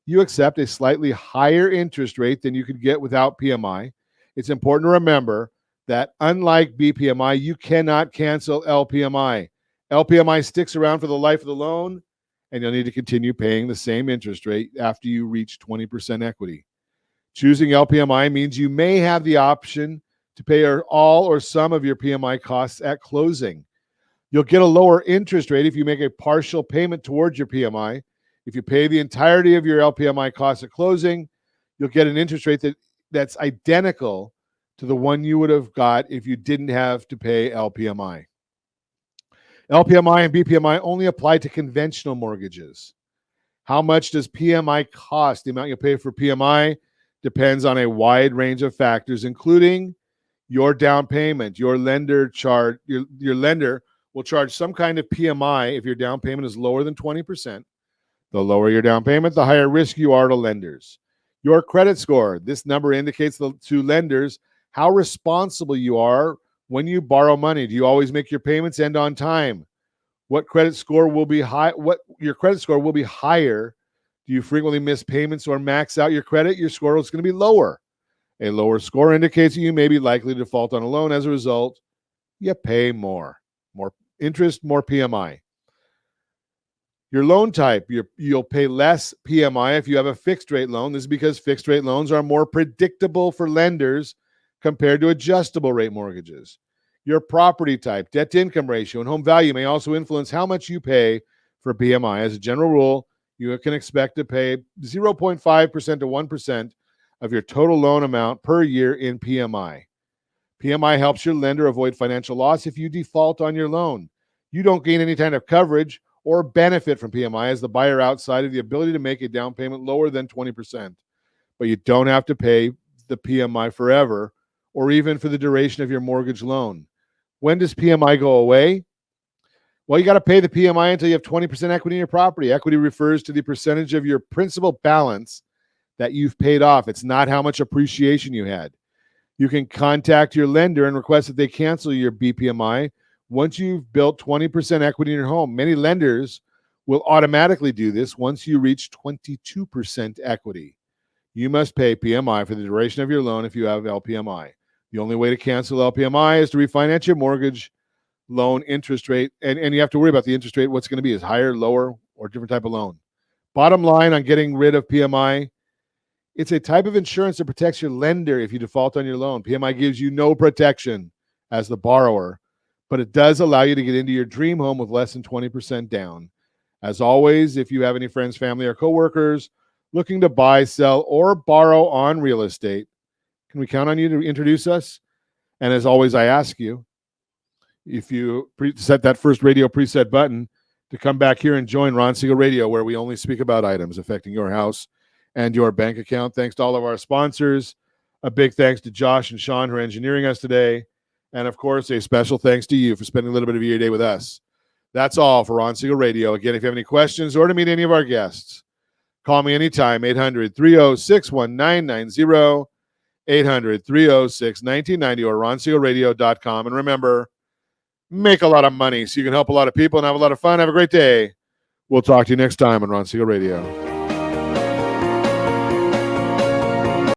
you accept a slightly higher interest rate than you could get without PMI. It's important to remember that unlike BPMI, you cannot cancel LPMI. LPMI sticks around for the life of the loan, and you'll need to continue paying the same interest rate after you reach 20% equity. Choosing LPMI means you may have the option to pay all or some of your PMI costs at closing. You'll get a lower interest rate if you make a partial payment towards your PMI. If you pay the entirety of your LPMI costs at closing, you'll get an interest rate that's identical to the one you would have got if you didn't have to pay LPMI. LPMI and BPMI only apply to conventional mortgages. How much does PMI cost? The amount you pay for PMI depends on a wide range of factors, including your down payment. Your lender will charge some kind of PMI if your down payment is lower than 20%. The lower your down payment, the higher risk you are to lenders. Your credit score. This number indicates to lenders how responsible you are when you borrow money. Do you always make your payments end on time? What credit score will be high? What your credit score will be higher? Do you frequently miss payments or max out your credit? Your score is going to be lower. A lower score indicates that you may be likely to default on a loan. As a result, you pay more interest, more PMI. Your loan type, you'll pay less PMI if you have a fixed rate loan. This is because fixed rate loans are more predictable for lenders compared to adjustable rate mortgages. Your property type, debt to income ratio, and home value may also influence how much you pay for PMI. As a general rule, you can expect to pay 0.5% to 1% of your total loan amount per year in PMI. PMI helps your lender avoid financial loss if you default on your loan. You don't gain any kind of coverage or benefit from PMI as the buyer outside of the ability to make a down payment lower than 20%. But you don't have to pay the PMI forever or even for the duration of your mortgage loan. When does PMI go away? Well, you got to pay the PMI until you have 20% equity in your property. Equity refers to the percentage of your principal balance that you've paid off. It's not how much appreciation you had. You can contact your lender and request that they cancel your BPMI once you've built 20% equity in your home. Many lenders will automatically do this once you reach 22% equity. You must pay PMI for the duration of your loan if you have LPMI. The only way to cancel LPMI is to refinance your mortgage loan interest rate. And you have to worry about the interest rate. What's going to be is higher, lower, or different type of loan. Bottom line on getting rid of PMI, it's a type of insurance that protects your lender if you default on your loan. PMI gives you no protection as the borrower, but it does allow you to get into your dream home with less than 20% down. As always, if you have any friends, family, or coworkers looking to buy, sell, or borrow on real estate, can we count on you to introduce us? And as always, I ask you, if you set that first radio preset button, to come back here and join Ron Siegel Radio, where we only speak about items affecting your house and your bank account. Thanks to all of our sponsors. A big thanks to Josh and Sean who are engineering us today. And of course, a special thanks to you for spending a little bit of your day with us. That's all for Ron Siegel Radio. Again, if you have any questions or to meet any of our guests, call me anytime, 800-306-1990, 800-306-1990, or ronsiegelradio.com. And remember, make a lot of money so you can help a lot of people and have a lot of fun. Have a great day. We'll talk to you next time on Ron Siegel Radio.